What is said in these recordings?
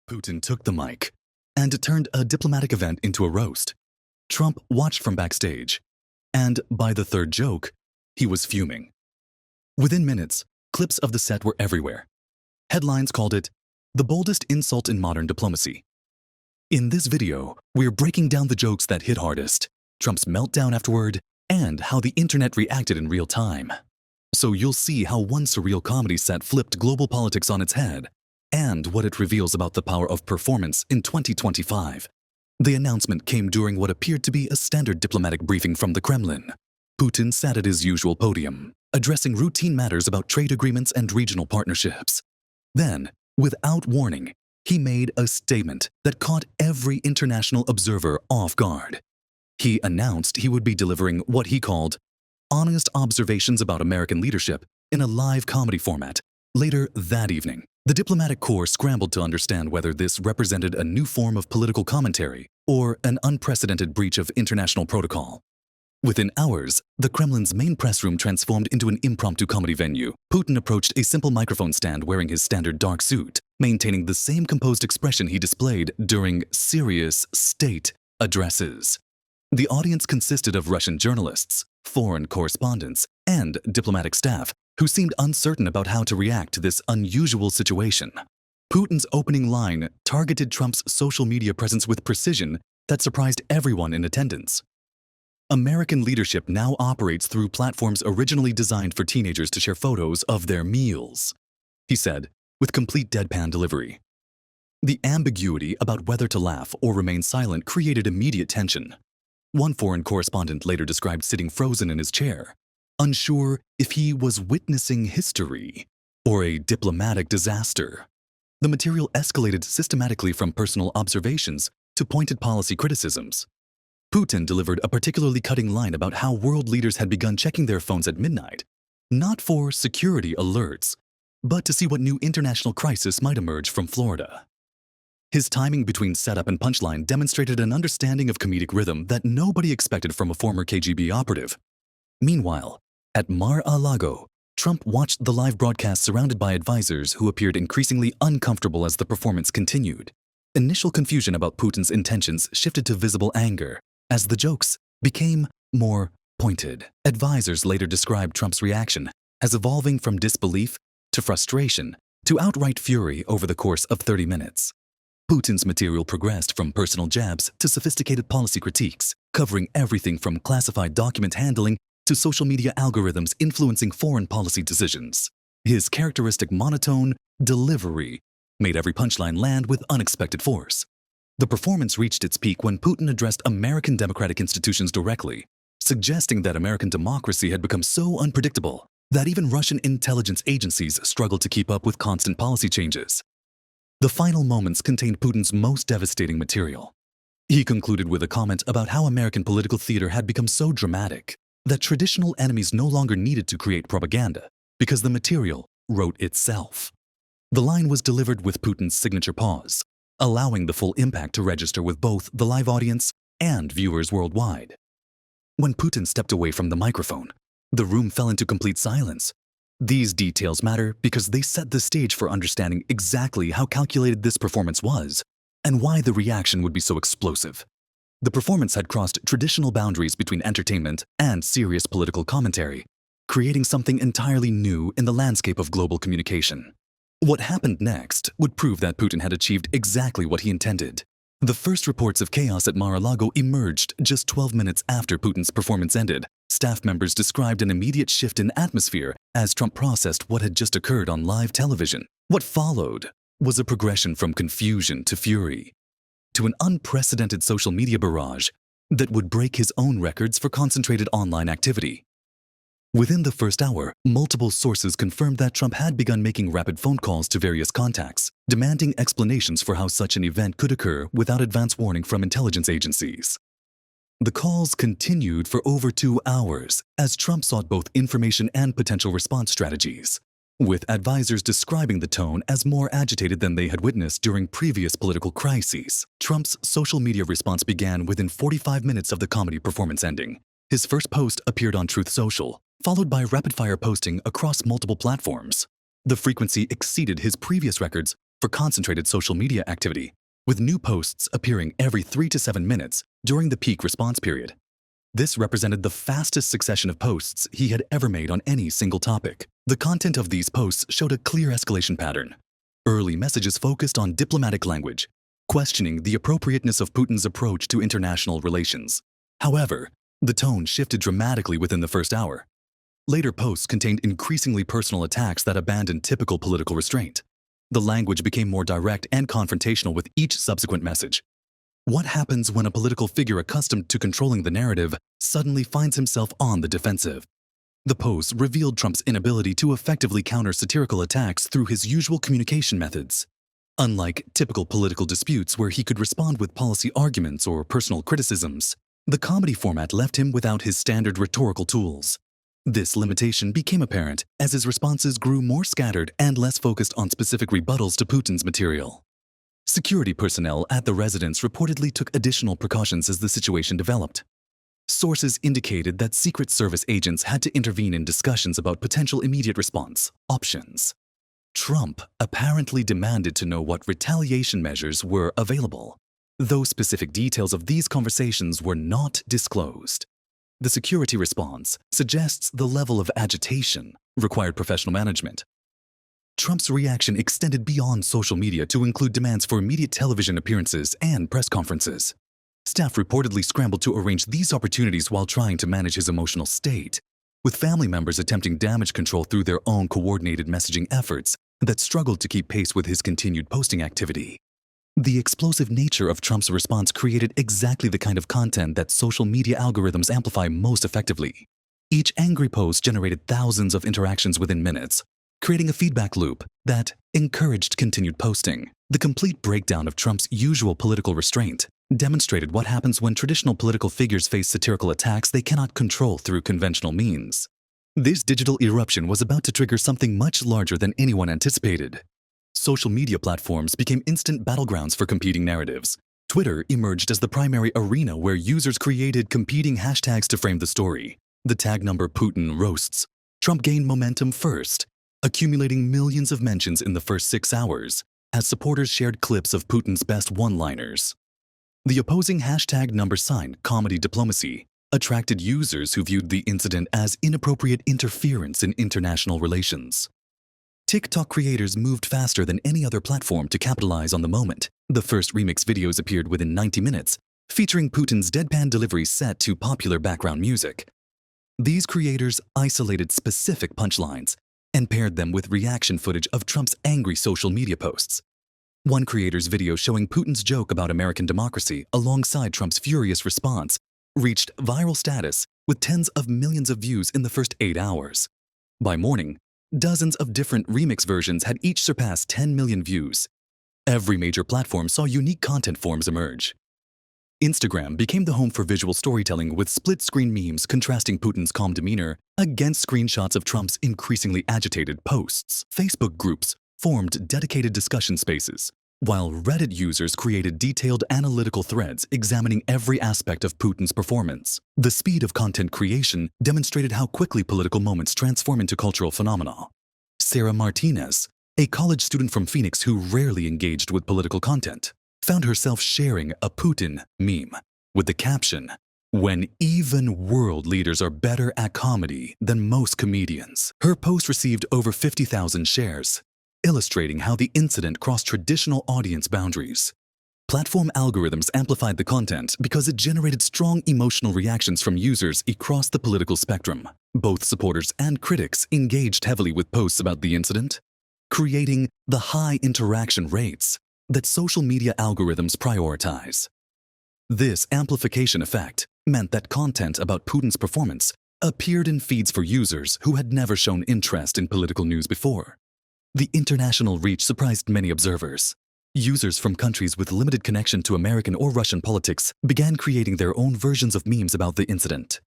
Putin took the mic and turned a diplomatic event into a roast. Trump watched from backstage, and by the third joke, he was fuming. Within minutes, clips of the set were everywhere. Headlines called it the boldest insult in modern diplomacy. In this video, we're breaking down the jokes that hit hardest, Trump's meltdown afterward, and how the internet reacted in real time. So you'll see how one surreal comedy set flipped global politics on its head, and what it reveals about the power of performance in 2025. The announcement came during what appeared to be a standard diplomatic briefing from the Kremlin. Putin sat at his usual podium, addressing routine matters about trade agreements and regional partnerships. Then, without warning, he made a statement that caught every international observer off guard. He announced he would be delivering what he called honest observations about American leadership in a live comedy format. Later that evening, the diplomatic corps scrambled to understand whether this represented a new form of political commentary or an unprecedented breach of international protocol. Within hours, the Kremlin's main press room transformed into an impromptu comedy venue. Putin approached a simple microphone stand wearing his standard dark suit, maintaining the same composed expression he displayed during serious state addresses. The audience consisted of Russian journalists, foreign correspondents, and diplomatic staff who seemed uncertain about how to react to this unusual situation. Putin's opening line targeted Trump's social media presence with precision that surprised everyone in attendance. American leadership now operates through platforms originally designed for teenagers to share photos of their meals, he said, with complete deadpan delivery. The ambiguity about whether to laugh or remain silent created immediate tension. One foreign correspondent later described sitting frozen in his chair, unsure if he was witnessing history or a diplomatic disaster. The material escalated systematically from personal observations to pointed policy criticisms. Putin delivered a particularly cutting line about how world leaders had begun checking their phones at midnight, not for security alerts, but to see what new international crisis might emerge from Florida. His timing between setup and punchline demonstrated an understanding of comedic rhythm that nobody expected from a former KGB operative. Meanwhile, at Mar-a-Lago, Trump watched the live broadcast surrounded by advisors who appeared increasingly uncomfortable as the performance continued. Initial confusion about Putin's intentions shifted to visible anger as the jokes became more pointed. Advisors later described Trump's reaction as evolving from disbelief to frustration to outright fury over the course of 30 minutes. Putin's material progressed from personal jabs to sophisticated policy critiques, covering everything from classified document handling to social media algorithms influencing foreign policy decisions. His characteristic monotone delivery made every punchline land with unexpected force. The performance reached its peak when Putin addressed American democratic institutions directly, suggesting that American democracy had become so unpredictable that even Russian intelligence agencies struggled to keep up with constant policy changes. The final moments contained Putin's most devastating material. He concluded with a comment about how American political theater had become so dramatic that traditional enemies no longer needed to create propaganda because the material wrote itself. The line was delivered with Putin's signature pause, allowing the full impact to register with both the live audience and viewers worldwide. When Putin stepped away from the microphone, the room fell into complete silence. These details matter because they set the stage for understanding exactly how calculated this performance was and why the reaction would be so explosive. The performance had crossed traditional boundaries between entertainment and serious political commentary, creating something entirely new in the landscape of global communication. What happened next would prove that Putin had achieved exactly what he intended. The first reports of chaos at Mar-a-Lago emerged just 12 minutes after Putin's performance ended. Staff members described an immediate shift in atmosphere as Trump processed what had just occurred on live television. What followed was a progression from confusion to fury, to an unprecedented social media barrage that would break his own records for concentrated online activity. Within the first hour, multiple sources confirmed that Trump had begun making rapid phone calls to various contacts, demanding explanations for how such an event could occur without advance warning from intelligence agencies. The calls continued for over 2 hours as Trump sought both information and potential response strategies, with advisors describing the tone as more agitated than they had witnessed during previous political crises. Trump's social media response began within 45 minutes of the comedy performance ending. His first post appeared on Truth Social, followed by rapid-fire posting across multiple platforms. The frequency exceeded his previous records for concentrated social media activity, with new posts appearing every 3 to 7 minutes during the peak response period. This represented the fastest succession of posts he had ever made on any single topic. The content of these posts showed a clear escalation pattern. Early messages focused on diplomatic language, questioning the appropriateness of Putin's approach to international relations. However, the tone shifted dramatically within the first hour. Later posts contained increasingly personal attacks that abandoned typical political restraint. The language became more direct and confrontational with each subsequent message. What happens when a political figure accustomed to controlling the narrative suddenly finds himself on the defensive? The posts revealed Trump's inability to effectively counter satirical attacks through his usual communication methods. Unlike typical political disputes where he could respond with policy arguments or personal criticisms, the comedy format left him without his standard rhetorical tools. This limitation became apparent as his responses grew more scattered and less focused on specific rebuttals to Putin's material. Security personnel at the residence reportedly took additional precautions as the situation developed. Sources indicated that Secret Service agents had to intervene in discussions about potential immediate response options. Trump apparently demanded to know what retaliation measures were available, though specific details of these conversations were not disclosed. The security response suggests the level of agitation required professional management. Trump's reaction extended beyond social media to include demands for immediate television appearances and press conferences. Staff reportedly scrambled to arrange these opportunities while trying to manage his emotional state, with family members attempting damage control through their own coordinated messaging efforts that struggled to keep pace with his continued posting activity. The explosive nature of Trump's response created exactly the kind of content that social media algorithms amplify most effectively. Each angry post generated thousands of interactions within minutes, creating a feedback loop that encouraged continued posting. The complete breakdown of Trump's usual political restraint demonstrated what happens when traditional political figures face satirical attacks they cannot control through conventional means. This digital eruption was about to trigger something much larger than anyone anticipated. Social media platforms became instant battlegrounds for competing narratives. Twitter emerged as the primary arena where users created competing hashtags to frame the story. The tag number Putin roasts. Trump gained momentum first, accumulating millions of mentions in the first 6 hours, as supporters shared clips of Putin's best one-liners. The opposing hashtag #, comedy diplomacy, attracted users who viewed the incident as inappropriate interference in international relations. TikTok creators moved faster than any other platform to capitalize on the moment. The first remix videos appeared within 90 minutes, featuring Putin's deadpan delivery set to popular background music. These creators isolated specific punchlines and paired them with reaction footage of Trump's angry social media posts. One creator's video showing Putin's joke about American democracy alongside Trump's furious response reached viral status with tens of millions of views in the first 8 hours. By morning, dozens of different remix versions had each surpassed 10 million views. Every major platform saw unique content forms emerge. Instagram became the home for visual storytelling with split-screen memes contrasting Putin's calm demeanor against screenshots of Trump's increasingly agitated posts. Facebook groups formed dedicated discussion spaces, while Reddit users created detailed analytical threads examining every aspect of Putin's performance. The speed of content creation demonstrated how quickly political moments transform into cultural phenomena. Sarah Martinez, a college student from Phoenix who rarely engaged with political content, found herself sharing a Putin meme with the caption, "When even world leaders are better at comedy than most comedians." Her post received over 50,000 shares, illustrating how the incident crossed traditional audience boundaries. Platform algorithms amplified the content because it generated strong emotional reactions from users across the political spectrum. Both supporters and critics engaged heavily with posts about the incident, creating the high interaction rates that social media algorithms prioritize. This amplification effect meant that content about Putin's performance appeared in feeds for users who had never shown interest in political news before. The international reach surprised many observers. Users from countries with limited connection to American or Russian politics began creating their own versions of memes about the incident.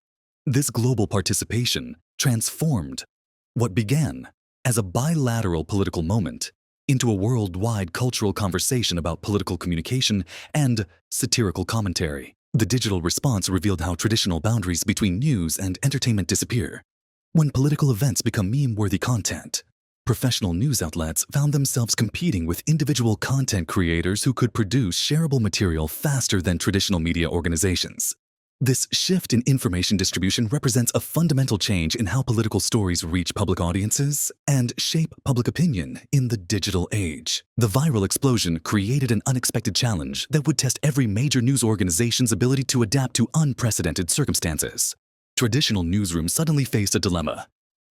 This global participation transformed what began as a bilateral political moment into a worldwide cultural conversation about political communication and satirical commentary. The digital response revealed how traditional boundaries between news and entertainment disappear. When political events become meme-worthy content, Professional news outlets found themselves competing with individual content creators who could produce shareable material faster than traditional media organizations. This shift in information distribution represents a fundamental change in how political stories reach public audiences and shape public opinion in the digital age. The viral explosion created an unexpected challenge that would test every major news organization's ability to adapt to unprecedented circumstances. Traditional newsrooms suddenly faced a dilemma.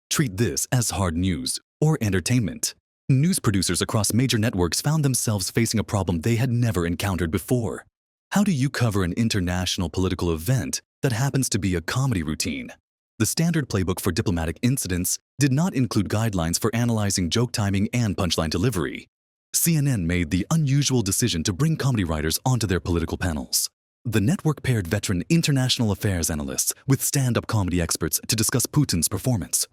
Treat this as hard news or entertainment. News producers across major networks found themselves facing a problem they had never encountered before. How do you cover an international political event that happens to be a comedy routine? The standard playbook for diplomatic incidents did not include guidelines for analyzing joke timing and punchline delivery. CNN made the unusual decision to bring comedy writers onto their political panels. The network paired veteran international affairs analysts with stand-up comedy experts to discuss Putin's performance.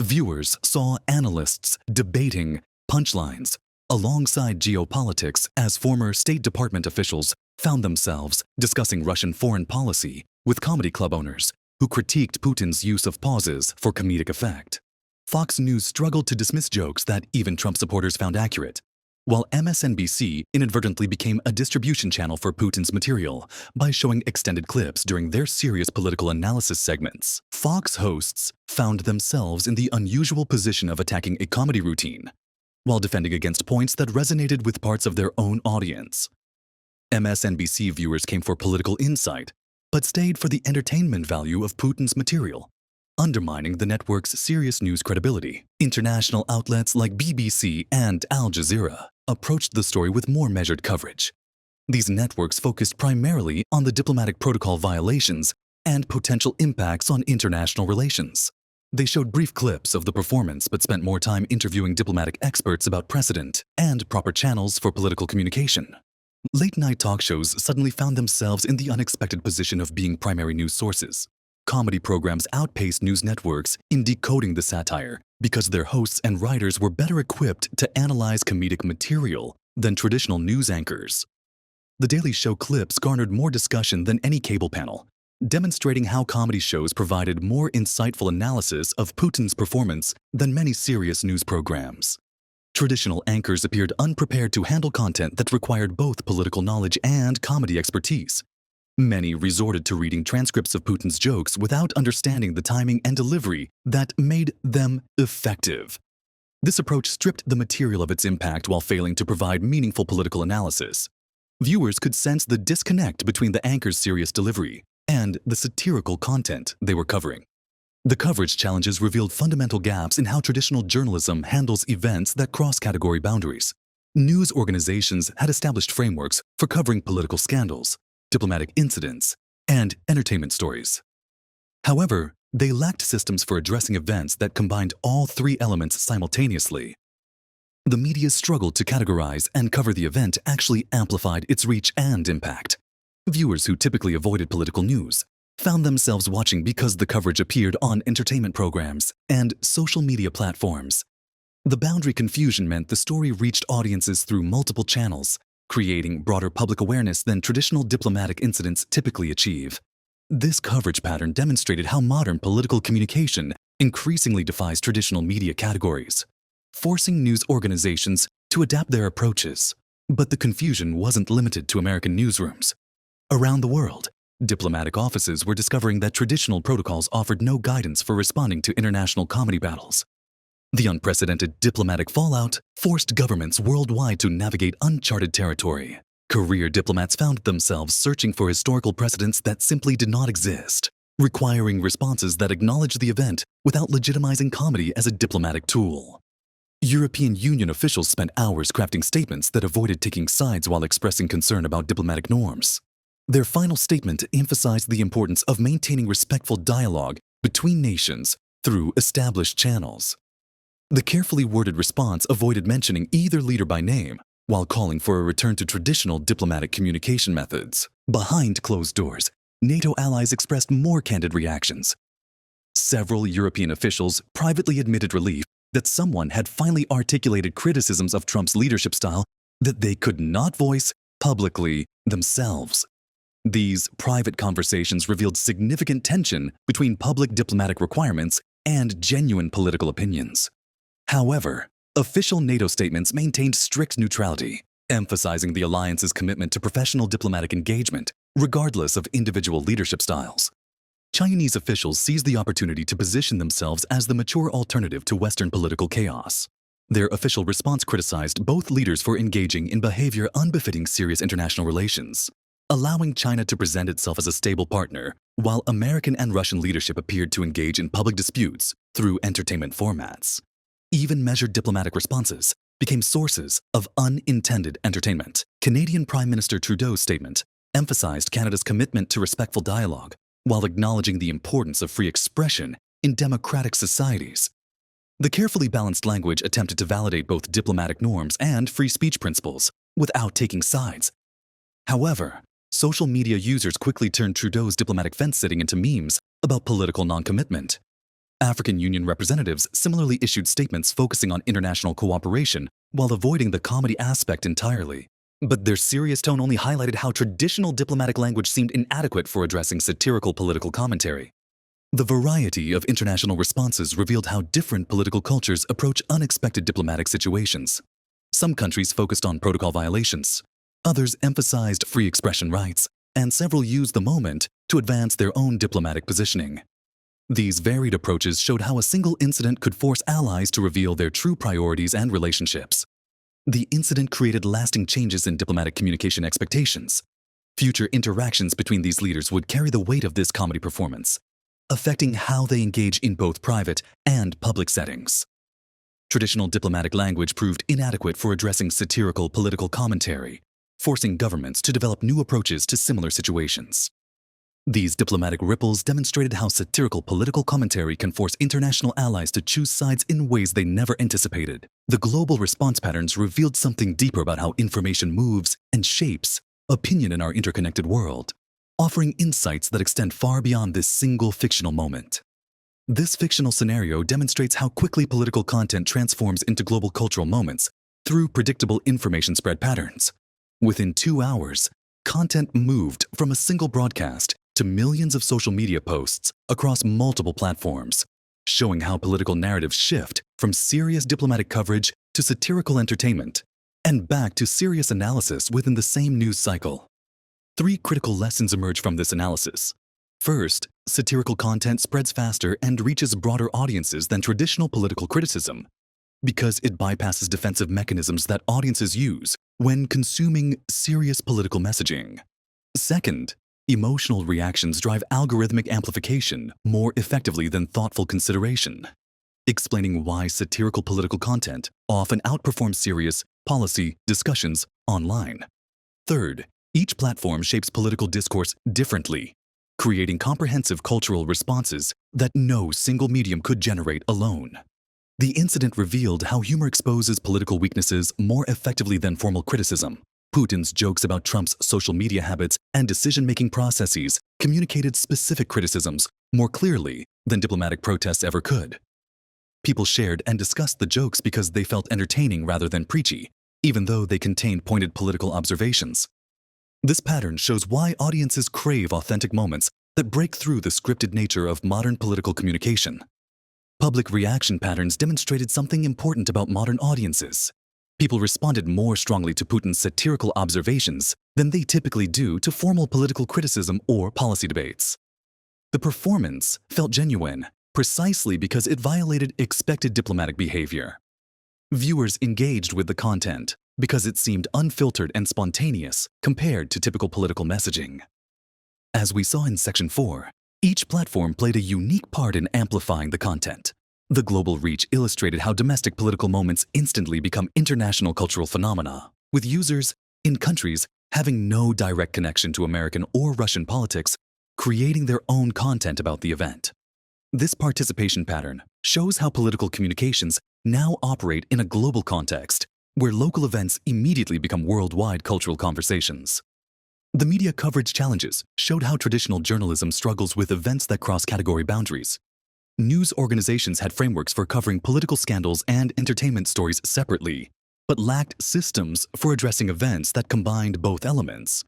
Viewers saw analysts debating punchlines alongside geopolitics as former State Department officials found themselves discussing Russian foreign policy with comedy club owners who critiqued Putin's use of pauses for comedic effect. Fox News struggled to dismiss jokes that even Trump supporters found accurate, while MSNBC inadvertently became a distribution channel for Putin's material by showing extended clips during their serious political analysis segments. Fox hosts found themselves in the unusual position of attacking a comedy routine while defending against points that resonated with parts of their own audience. MSNBC viewers came for political insight, but stayed for the entertainment value of Putin's material, undermining the network's serious news credibility. International outlets like BBC and Al Jazeera approached the story with more measured coverage. These networks focused primarily on the diplomatic protocol violations and potential impacts on international relations. They showed brief clips of the performance but spent more time interviewing diplomatic experts about precedent and proper channels for political communication. Late-night talk shows suddenly found themselves in the unexpected position of being primary news sources. Comedy programs outpaced news networks in decoding the satire because their hosts and writers were better equipped to analyze comedic material than traditional news anchors. The Daily Show clips garnered more discussion than any cable panel, demonstrating how comedy shows provided more insightful analysis of Putin's performance than many serious news programs. Traditional anchors appeared unprepared to handle content that required both political knowledge and comedy expertise. Many resorted to reading transcripts of Putin's jokes without understanding the timing and delivery that made them effective. This approach stripped the material of its impact while failing to provide meaningful political analysis. Viewers could sense the disconnect between the anchor's serious delivery and the satirical content they were covering. The coverage challenges revealed fundamental gaps in how traditional journalism handles events that cross category boundaries. News organizations had established frameworks for covering political scandals, diplomatic incidents, and entertainment stories. However, they lacked systems for addressing events that combined all three elements simultaneously. The media's struggle to categorize and cover the event actually amplified its reach and impact. Viewers who typically avoided political news found themselves watching because the coverage appeared on entertainment programs and social media platforms. The boundary confusion meant the story reached audiences through multiple channels, creating broader public awareness than traditional diplomatic incidents typically achieve. This coverage pattern demonstrated how modern political communication increasingly defies traditional media categories, forcing news organizations to adapt their approaches. But the confusion wasn't limited to American newsrooms. Around the world, diplomatic offices were discovering that traditional protocols offered no guidance for responding to international comedy battles. The unprecedented diplomatic fallout forced governments worldwide to navigate uncharted territory. Career diplomats found themselves searching for historical precedents that simply did not exist, requiring responses that acknowledged the event without legitimizing comedy as a diplomatic tool. European Union officials spent hours crafting statements that avoided taking sides while expressing concern about diplomatic norms. Their final statement emphasized the importance of maintaining respectful dialogue between nations through established channels. The carefully worded response avoided mentioning either leader by name while calling for a return to traditional diplomatic communication methods. Behind closed doors, NATO allies expressed more candid reactions. Several European officials privately admitted relief that someone had finally articulated criticisms of Trump's leadership style that they could not voice publicly themselves. These private conversations revealed significant tension between public diplomatic requirements and genuine political opinions. However, Official NATO statements maintained strict neutrality, emphasizing the alliance's commitment to professional diplomatic engagement, regardless of individual leadership styles. Chinese officials seized the opportunity to position themselves as the mature alternative to Western political chaos. Their official response criticized both leaders for engaging in behavior unbefitting serious international relations, allowing China to present itself as a stable partner, while American and Russian leadership appeared to engage in public disputes through entertainment formats. Even measured diplomatic responses became sources of unintended entertainment. Canadian Prime Minister Trudeau's statement emphasized Canada's commitment to respectful dialogue while acknowledging the importance of free expression in democratic societies. The carefully balanced language attempted to validate both diplomatic norms and free speech principles without taking sides. However, social media users quickly turned Trudeau's diplomatic fence-sitting into memes about political non-commitment. African Union representatives similarly issued statements focusing on international cooperation while avoiding the comedy aspect entirely. But their serious tone only highlighted how traditional diplomatic language seemed inadequate for addressing satirical political commentary. The variety of international responses revealed how different political cultures approach unexpected diplomatic situations. Some countries focused on protocol violations, others emphasized free expression rights, and several used the moment to advance their own diplomatic positioning. These varied approaches showed how a single incident could force allies to reveal their true priorities and relationships. The incident created lasting changes in diplomatic communication expectations. Future interactions between these leaders would carry the weight of this comedy performance, affecting how they engage in both private and public settings. Traditional diplomatic language proved inadequate for addressing satirical political commentary, forcing governments to develop new approaches to similar situations. These diplomatic ripples demonstrated how satirical political commentary can force international allies to choose sides in ways they never anticipated. The global response patterns revealed something deeper about how information moves and shapes opinion in our interconnected world, offering insights that extend far beyond this single fictional moment. This fictional scenario demonstrates how quickly political content transforms into global cultural moments through predictable information spread patterns. Within 2 hours, content moved from a single broadcast to millions of social media posts across multiple platforms, showing how political narratives shift from serious diplomatic coverage to satirical entertainment, and back to serious analysis within the same news cycle. 3 critical lessons emerge from this analysis. First, satirical content spreads faster and reaches broader audiences than traditional political criticism, because it bypasses defensive mechanisms that audiences use when consuming serious political messaging. Second, emotional reactions drive algorithmic amplification more effectively than thoughtful consideration, explaining why satirical political content often outperforms serious policy discussions online. Third, each platform shapes political discourse differently, creating comprehensive cultural responses that no single medium could generate alone. The incident revealed how humor exposes political weaknesses more effectively than formal criticism. Putin's jokes about Trump's social media habits and decision-making processes communicated specific criticisms more clearly than diplomatic protests ever could. People shared and discussed the jokes because they felt entertaining rather than preachy, even though they contained pointed political observations. This pattern shows why audiences crave authentic moments that break through the scripted nature of modern political communication. Public reaction patterns demonstrated something important about modern audiences. People responded more strongly to Putin's satirical observations than they typically do to formal political criticism or policy debates. The performance felt genuine, precisely because it violated expected diplomatic behavior. Viewers engaged with the content because it seemed unfiltered and spontaneous compared to typical political messaging. As we saw in Section 4, each platform played a unique part in amplifying the content. The global reach illustrated how domestic political moments instantly become international cultural phenomena, with users in countries having no direct connection to American or Russian politics creating their own content about the event. This participation pattern shows how political communications now operate in a global context, where local events immediately become worldwide cultural conversations. The media coverage challenges showed how traditional journalism struggles with events that cross category boundaries. News organizations had frameworks for covering political scandals and entertainment stories separately, but lacked systems for addressing events that combined both elements.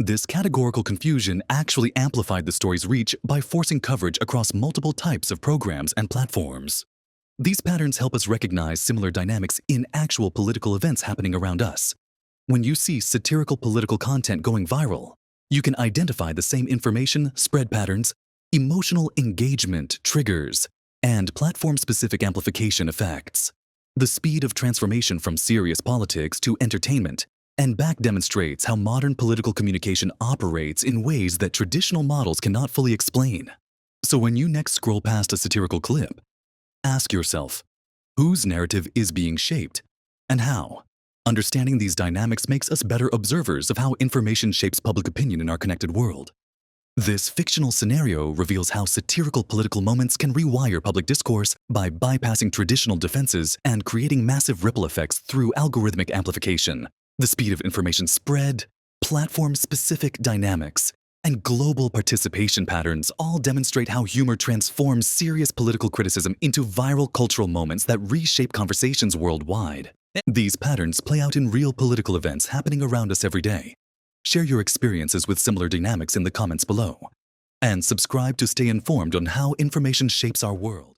This categorical confusion actually amplified the story's reach by forcing coverage across multiple types of programs and platforms. These patterns help us recognize similar dynamics in actual political events happening around us. When you see satirical political content going viral, you can identify the same information spread patterns, emotional engagement triggers, and platform-specific amplification effects. The speed of transformation from serious politics to entertainment and back demonstrates how modern political communication operates in ways that traditional models cannot fully explain. So when you next scroll past a satirical clip, ask yourself, whose narrative is being shaped and how? Understanding these dynamics makes us better observers of how information shapes public opinion in our connected world. This fictional scenario reveals how satirical political moments can rewire public discourse by bypassing traditional defenses and creating massive ripple effects through algorithmic amplification. The speed of information spread, platform-specific dynamics, and global participation patterns all demonstrate how humor transforms serious political criticism into viral cultural moments that reshape conversations worldwide. These patterns play out in real political events happening around us every day. Share your experiences with similar dynamics in the comments below. And subscribe to stay informed on how information shapes our world.